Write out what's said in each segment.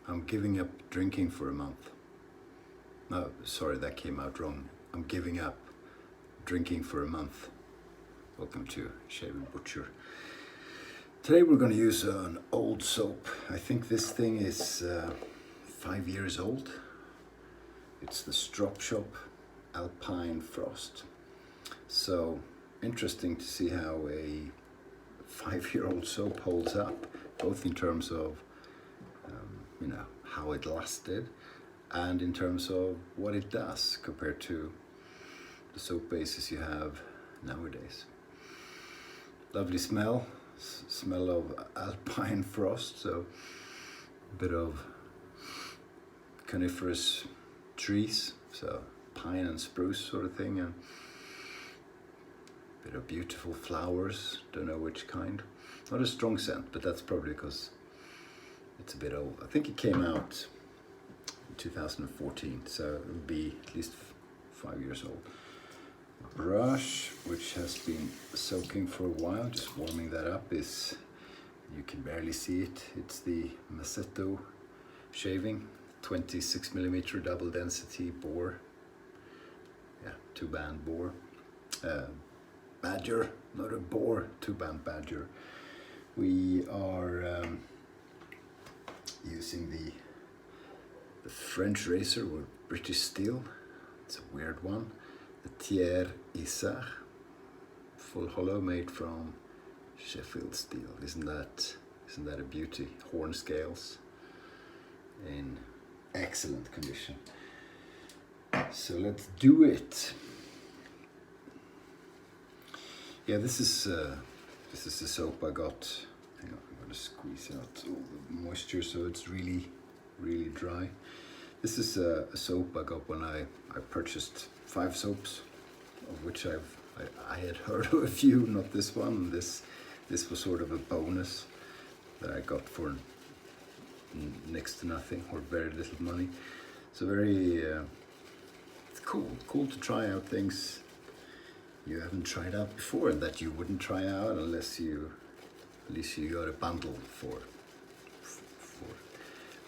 I'm giving up drinking for a month. No, sorry, that came out wrong. I'm giving up drinking for a month. Welcome to Shave&Butcher. Today we're going to use an old soap. I think this thing is 5 years old. It's the Strop Shoppe Alpine Frost. So interesting to see how a 5-year-old soap holds up, both in terms of how it lasted and in terms of what it does compared to the soap bases you have nowadays. Lovely smell of Alpine frost, so a bit of coniferous trees, so pine and spruce sort of thing, and a bit of beautiful flowers, don't know which kind. Not a strong scent, but that's probably because it's a bit old. I think it came out in 2014, so it will be at least 5 years old. Brush, which has been soaking for a while, just warming that up, is, you can barely see it, it's the Maseto shaving, 26mm double density bore, 2-band bore, badger, not a bore, 2-band badger. We are using the French razor with British steel. It's a weird one. The Thiers Issard, full hollow, made from Sheffield steel. Isn't that a beauty? Horn scales in excellent condition. So let's do it. Yeah, this is the soap I got. Hang on, I'm gonna squeeze out all the moisture so it's really dry. This is a soap I got when I purchased 5 soaps, of which I had heard of a few, not this one. This was sort of a bonus that I got for next to nothing or very little money. So very it's cool to try out things you haven't tried out before and that you wouldn't try out unless you got a bundle for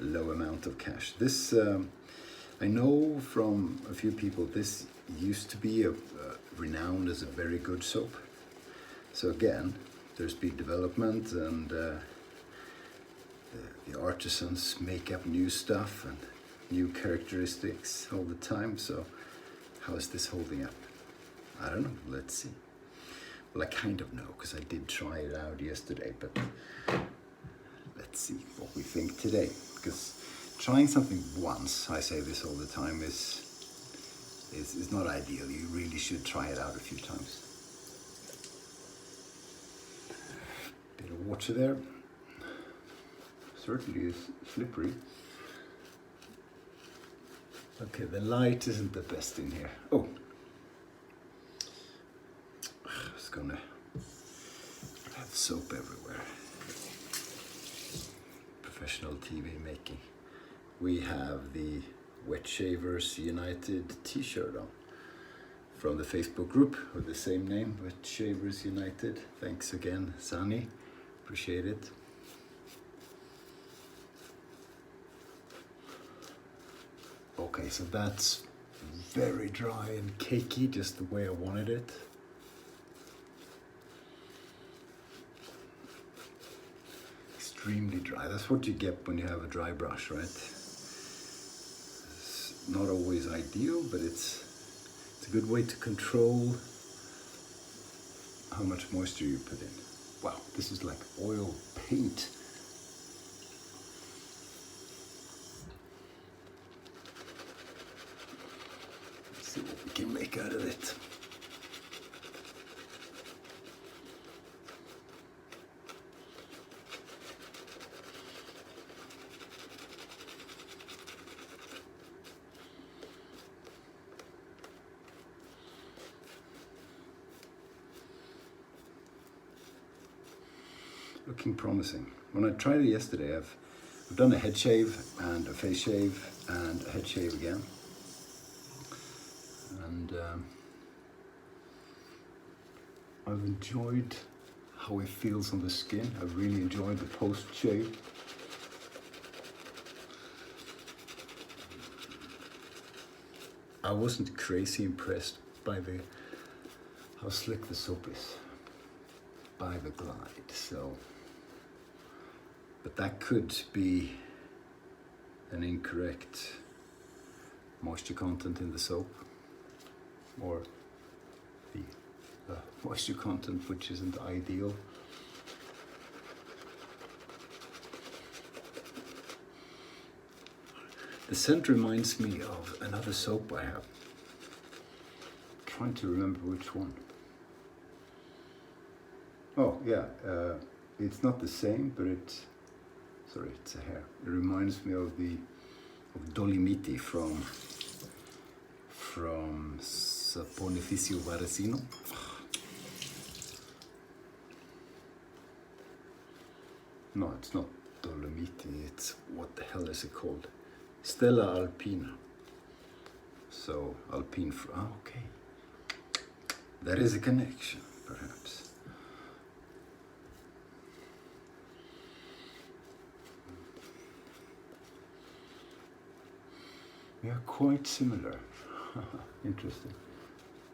a low amount of cash. This I know from a few people, this used to be renowned as a very good soap. So again, there's been development, and the artisans make up new stuff and new characteristics all the time. So how is this holding up? I don't know, let's see. Well, I kind of know because I did try it out yesterday, but let's see what we think today. Because trying something once, I say this all the time, is not ideal. You really should try it out a few times. Bit of water there. Certainly is slippery. Okay, the light isn't the best in here. Oh, I was gonna have soap everywhere. Professional TV making. We have the Wet Shavers United t-shirt on from the Facebook group with the same name, Wet Shavers United. Thanks again, Sani. Appreciate it. Okay, so that's very dry and cakey, just the way I wanted it. Extremely dry. That's what you get when you have a dry brush, right? It's not always ideal, but it's a good way to control how much moisture you put in. Wow, this is like oil paint. Let's see what we can make out of it. Looking promising. When I tried it yesterday, I've done a head shave and a face shave and a head shave again. And I've enjoyed how it feels on the skin. I've really enjoyed the post shave. I wasn't crazy impressed by how slick the soap is by the Glide. So, but that could be an incorrect moisture content in the soap, or the moisture content which isn't ideal. The scent reminds me of another soap I have. I'm trying to remember which one. Oh yeah, it's not the same, but it's a hair. It reminds me of Dolomiti from Saponificio Varesino. No, it's not Dolomiti. It's, what the hell is it called? Stella Alpina. So Alpine. Okay, there is a connection, perhaps. They are quite similar. Interesting.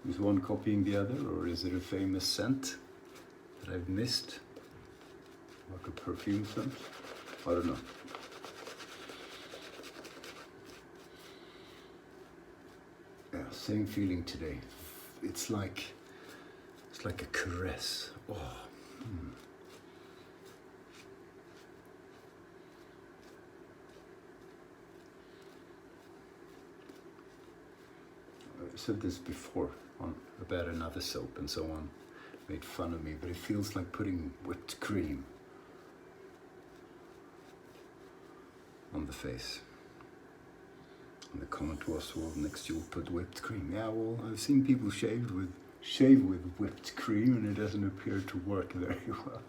Is one copying the other, or is it a famous scent that I've missed? Like a perfume scent? I don't know. Yeah, same feeling today. It's like a caress. Oh. I said this before about another soap, and someone made fun of me, but it feels like putting whipped cream on the face. And the comment was, well, next you'll put whipped cream. Yeah, well, I've seen people shave with whipped cream, and it doesn't appear to work very well.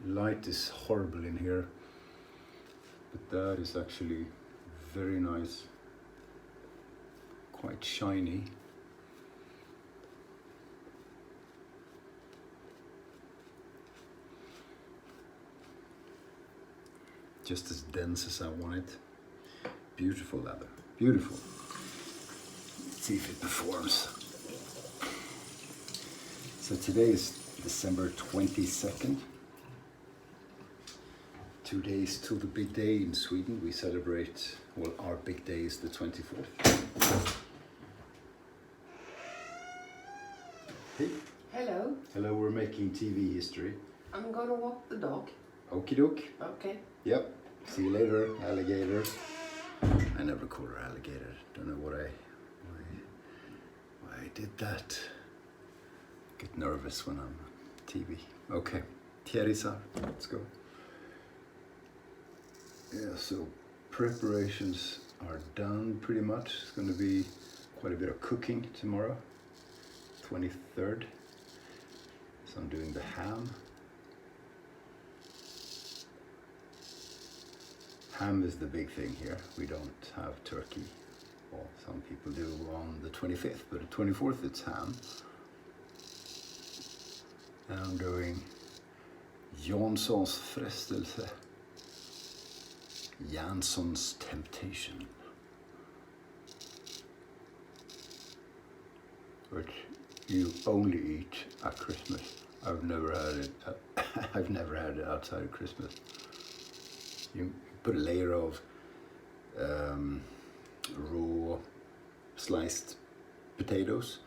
Light is horrible in here, but that is actually very nice, quite shiny. Just as dense as I want it. Beautiful leather, beautiful. Let's see if it performs. So today is December 22nd. 2 days till the big day in Sweden. We celebrate, well, our big day is the 24th. Hey. Hello. Hello, we're making TV history. I'm gonna walk the dog. Okie doke. Okay. Yep. See you later, alligator. I never call her alligator. Don't know why I did that. Get nervous when I'm on TV. Okay. Thiers Issard. Let's go. Yeah, so preparations are done pretty much. It's going to be quite a bit of cooking tomorrow, 23rd. So I'm doing the ham. Ham is the big thing here. We don't have turkey. Well, some people do on the 25th, but the 24th it's ham. And I'm doing Janssons frestelse. Janssons temptation, which you only eat at Christmas. I've never had it. I've never had it outside of Christmas. You put a layer of raw sliced potatoes,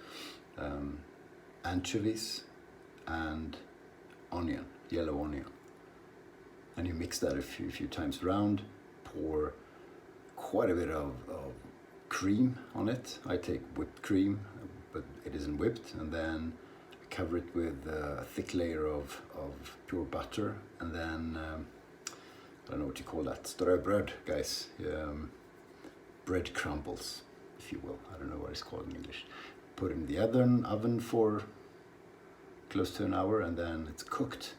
anchovies, and onion, yellow onion, and you mix that a few times around. Pour quite a bit of cream on it. I take whipped cream, but it isn't whipped, and then cover it with a thick layer of pure butter, and then I don't know what you call that, ströbröd, guys, bread crumbles, if you will. I don't know what it's called in English. Put it in the oven for close to an hour, and then it's cooked.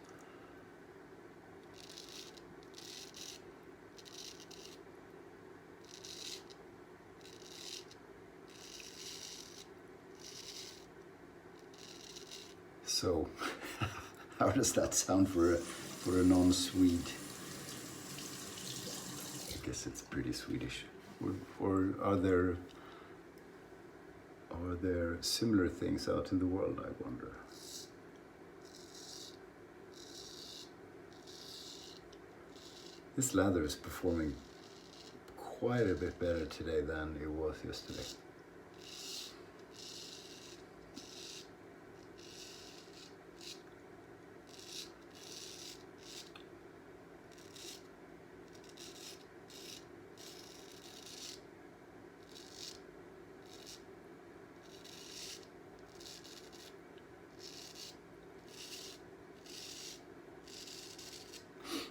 So, how does that sound for a for a non-Swede. I guess it's pretty Swedish. Or are there similar things out in the world, I wonder? This lather is performing quite a bit better today than it was yesterday.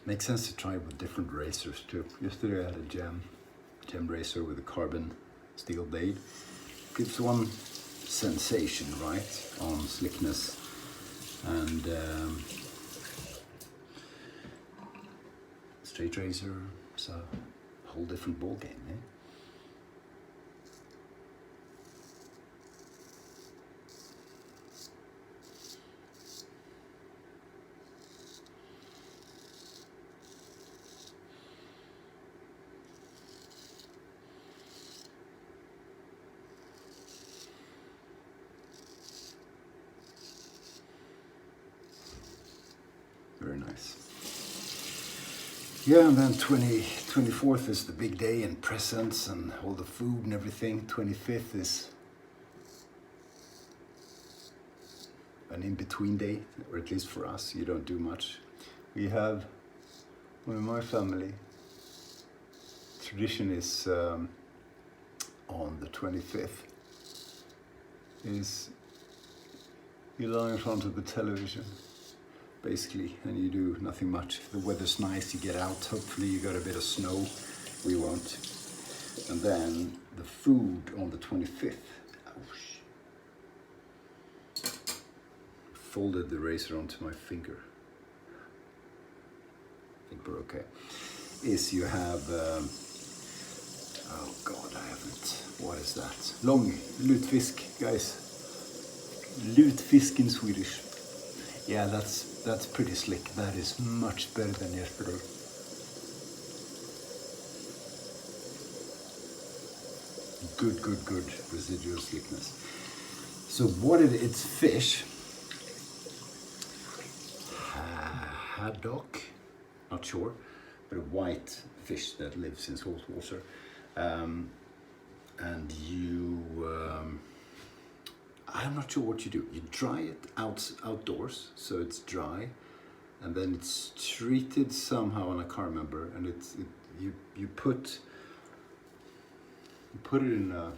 Makes sense to try with different razors too. Yesterday I had a gem razor with a carbon steel blade. Gives one sensation, right, on slickness, and straight razor is a whole different ball game, eh? Very nice. Yeah, and then 24th is the big day and presents and all the food and everything. 25th is an in-between day, or at least for us, you don't do much. We have, one of my family, tradition is on the 25th, is you lie in front of the television, basically, and you do nothing much. If the weather's nice, you get out. Hopefully you got a bit of snow. We won't. And then the food on the 25th. Folded the razor onto my finger. I think we're okay. Is you have, oh God, I haven't. What is that? Long lutfisk, guys. Lutfisk in Swedish. Yeah, that's pretty slick. That is much better than yesterday. Good residual slickness. So it's fish. Haddock, not sure, but a white fish that lives in salt water. And you, I'm not sure what you do. You dry it outdoors, so it's dry, and then it's treated somehow, and I can't remember. And you put it in a,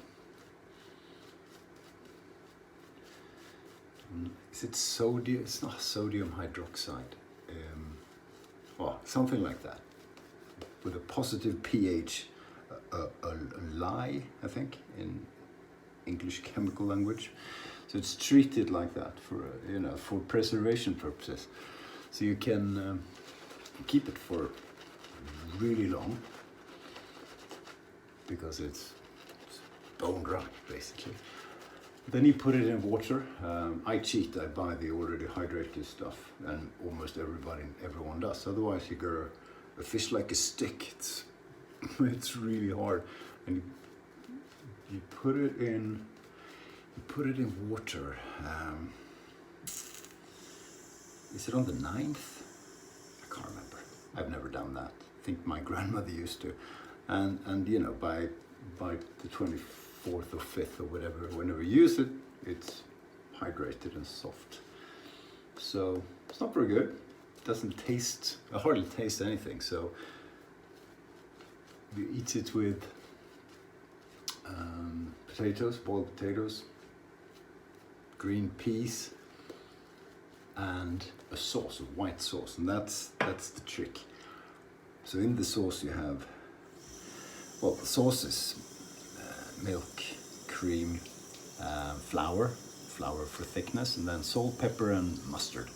is it sodium? It's not sodium hydroxide. Well, something like that, with a positive pH, a lye, I think, in English chemical language. So it's treated like that for for preservation purposes. So you can keep it for really long because it's bone dry, basically. Then you put it in water. I cheat. I buy the already hydrated stuff, and almost everyone does. Otherwise, you get a fish like a stick. It's really hard, and you put it in water. Is it on the 9th? I can't remember. I've never done that. I think my grandmother used to, and by the 24th or 5th or whatever, whenever you use it, it's hydrated and soft. So it's not very good. It doesn't taste, I hardly taste anything. So you eat it with potatoes, boiled potatoes, green peas, and a sauce, a white sauce, and that's the trick. So in the sauce you have, well, the sauce is milk, cream, flour for thickness, and then salt, pepper, and mustard.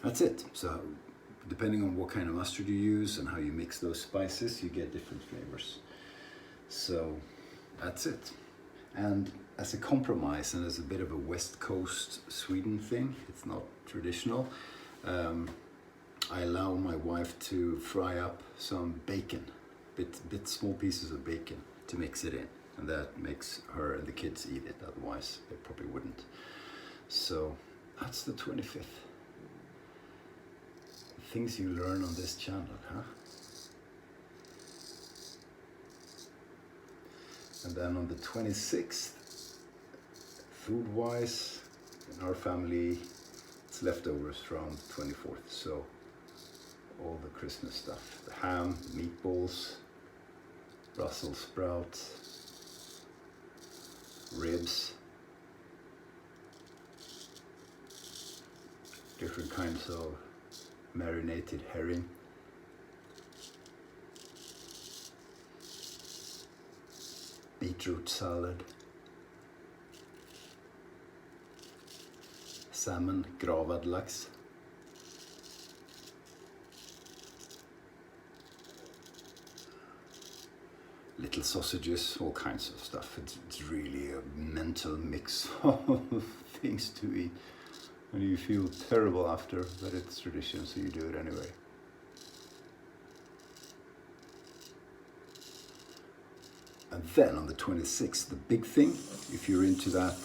That's it. So depending on what kind of mustard you use and how you mix those spices, you get different flavors. So that's it. And as a compromise and as a bit of a West Coast Sweden thing, it's not traditional, I allow my wife to fry up some bacon, bit small pieces of bacon to mix it in, and that makes her and the kids eat it. Otherwise, they probably wouldn't. So that's the 25th. Things you learn on this channel, huh? And then on the 26th, food-wise, in our family, it's leftovers from 24th. So all the Christmas stuff, the ham, meatballs, Brussels sprouts, ribs, different kinds of marinated herring, beetroot salad, salmon, gravad lax, little sausages, all kinds of stuff. It's really a mental mix of things to eat. And you feel terrible after, but it's tradition, so you do it anyway. And then on the 26th, the big thing, if you're into that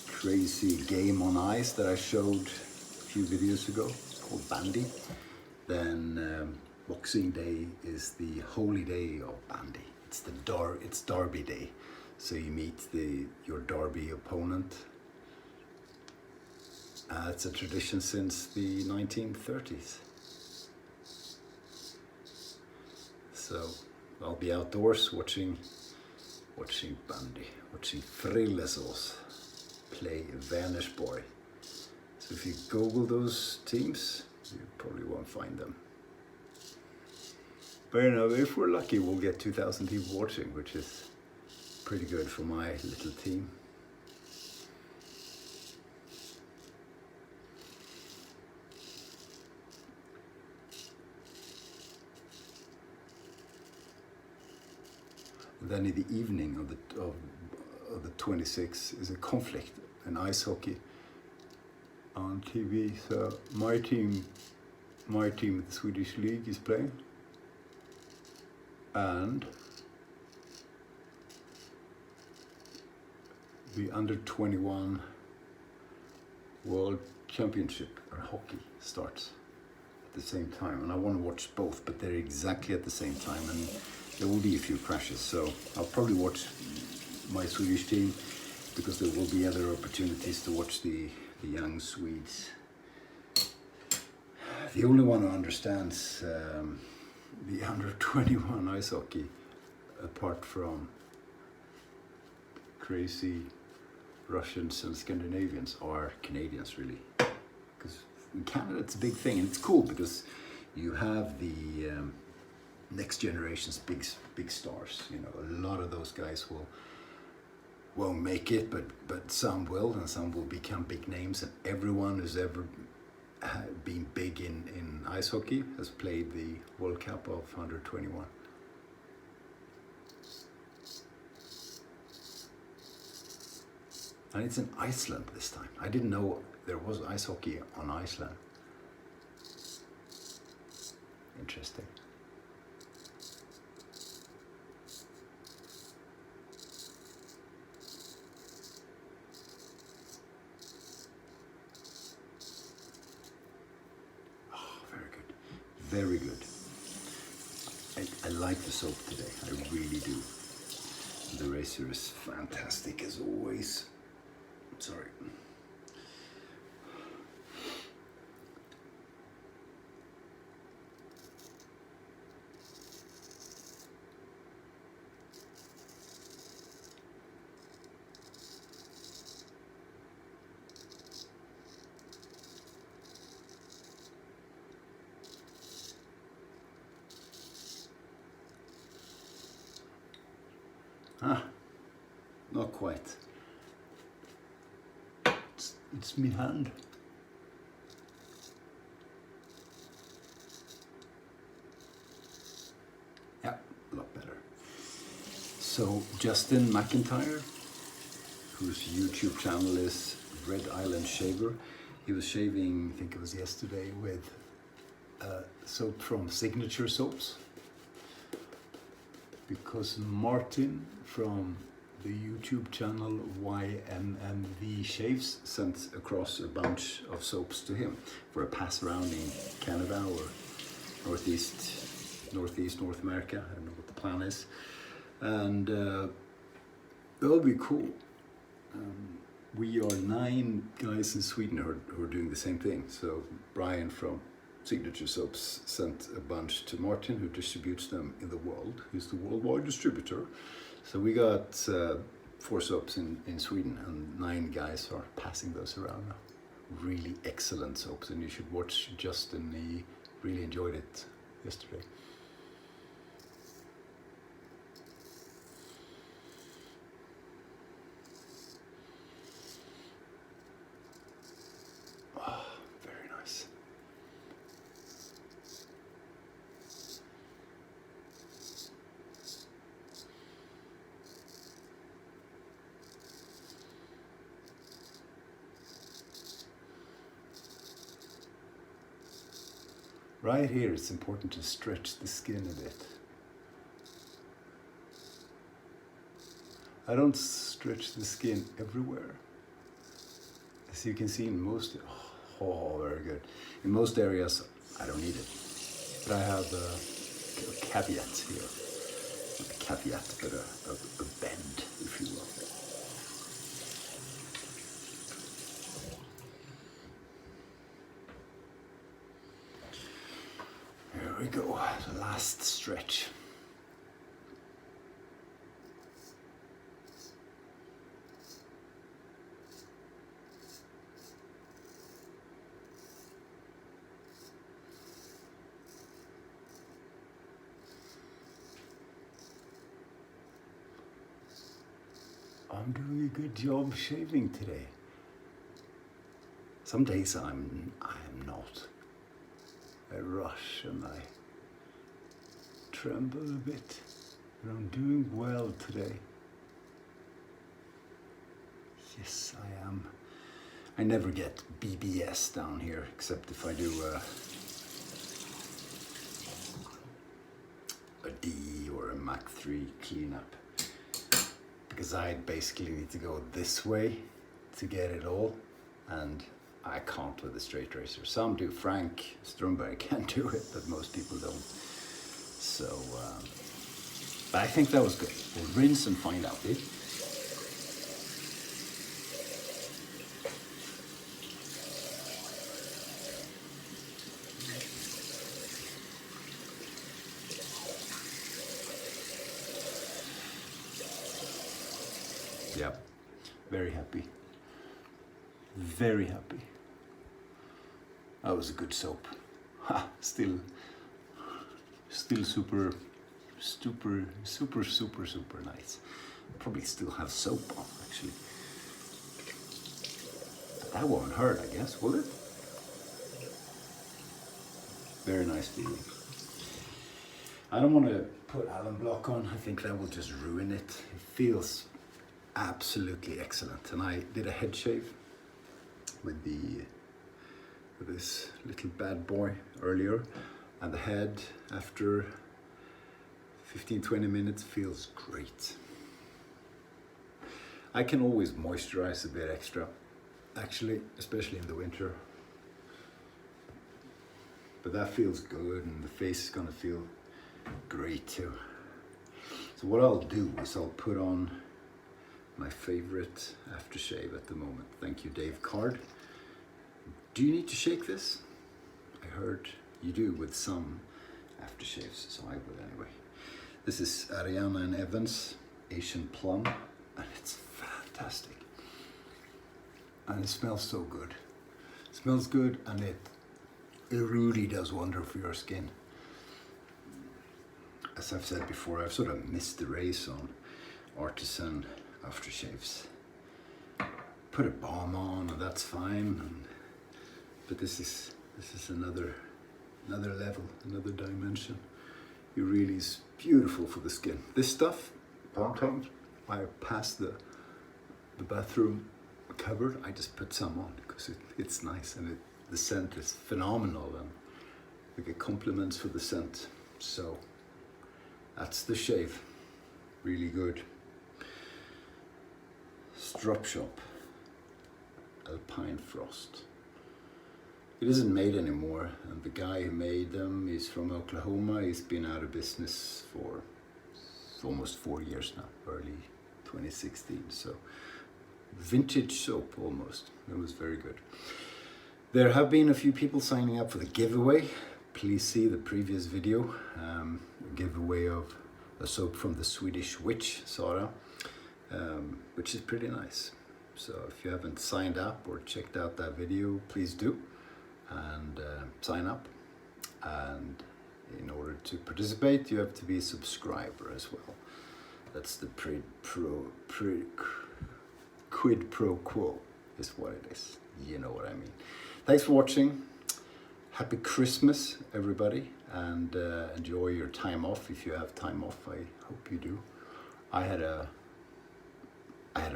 crazy game on ice that I showed a few videos ago, called bandy, then Boxing Day is the holy day of bandy. It's Derby Day, so you meet your Derby opponent. It's a tradition since the 1930s. So I'll be outdoors watching bandy, watching Frillesås play Vänersborg. So if you Google those teams, you probably won't find them. But you know, if we're lucky, we'll get 2,000 people watching, which is pretty good for my little team. Then in the evening of the 26th is a conflict in ice hockey on TV. So my team, the Swedish League, is playing, and the under-21 World Championship or hockey starts at the same time, and I want to watch both, but they're exactly at the same time, and there will be a few crashes, so I'll probably watch my Swedish team because there will be other opportunities to watch the young Swedes. The only one who understands the under-21 ice hockey, apart from crazy Russians and Scandinavians, are Canadians, really. Because in Canada it's a big thing, and it's cool because you have the next generation's big stars. You know, a lot of those guys won't make it, but some will, and some will become big names. And everyone who's ever been big in ice hockey has played the World Cup of under-21. And it's in Iceland this time. I didn't know there was ice hockey on Iceland. Interesting. Very good. I like the soap today, I really do. The razor is fantastic as always. Sorry. Not quite. It's me hand. Yeah, a lot better. So Justin McIntyre, whose YouTube channel is Red Island Shaver, he was shaving, I think it was yesterday, with soap from Signature Soaps, because Martin from the YouTube channel YNNV Shaves sent across a bunch of soaps to him for a pass around in Canada or North America. I don't know what the plan is, and that'll be cool. We are 9 guys in Sweden who are doing the same thing. So Brian from Signature Soaps sent a bunch to Martin, who distributes them in the world. He's the worldwide distributor. So we got 4 soaps in Sweden, and 9 guys are passing those around now. Really excellent soaps, and you should watch Justin. He really enjoyed it yesterday. Right here, it's important to stretch the skin a bit. I don't stretch the skin everywhere. As you can see in most, very good. In most areas, I don't need it. But I have a caveat here. Not a caveat, but a bend, if you will. Here we go, the last stretch. I'm doing a good job shaving today. Some days I am not. I rush and I tremble a bit, but I'm doing well today. Yes, I am. I never get BBS down here, except if I do a D or a Mach 3 cleanup. Because I basically need to go this way to get it all, and I can't with a straight razor. Some do. Frank Stromberg can do it, but most people don't. So, but I think that was good. We'll rinse and find out, eh? Yep, very happy. Very happy. That was a good soap. Ha, still super nice. Probably still have soap on, actually. That won't hurt, I guess, will it? Very nice feeling. I don't want to put Allen Block on. I think that will just ruin it. It feels absolutely excellent. And I did a head shave with this little bad boy earlier, and the head after 15-20 minutes feels great. I can always moisturize a bit extra, actually, especially in the winter, but that feels good, and the face is gonna feel great too. So what I'll do is I'll put on my favorite aftershave at the moment. Thank you, Dave Card. Do you need to shake this? I heard you do with some aftershaves, so I will anyway. This is Ariana and Evans Asian Plum, and it's fantastic. And it smells so good. It smells good, and it really does wonder for your skin. As I've said before, I've sort of missed the race on artisan aftershaves. Put a balm on, and that's fine. But this is another level, another dimension. It really is beautiful for the skin. This stuff, sometimes I pass the bathroom cupboard, I just put some on because it's nice, and the scent is phenomenal, and We get compliments for the scent. So that's the shave. Really good. Strop Shoppe Alpine Frost. It isn't made anymore, and the guy who made them is from Oklahoma. He's been out of business for almost 4 years now, early 2016. So vintage soap almost. It was very good. There have been a few people signing up for the giveaway. Please see the previous video, a giveaway of a soap from the Swedish witch, Sara, which is pretty nice. So if you haven't signed up or checked out that video, please do, and sign up. And in order to participate, you have to be a subscriber as well. That's the quid pro quo is what it is. You know what I mean. Thanks for watching. Happy Christmas, everybody, and enjoy your time off if you have time off. I hope you do. I had a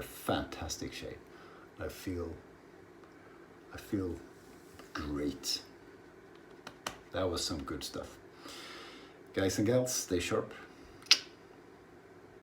fantastic shave. I feel great. That was some good stuff. Guys and gals, stay sharp.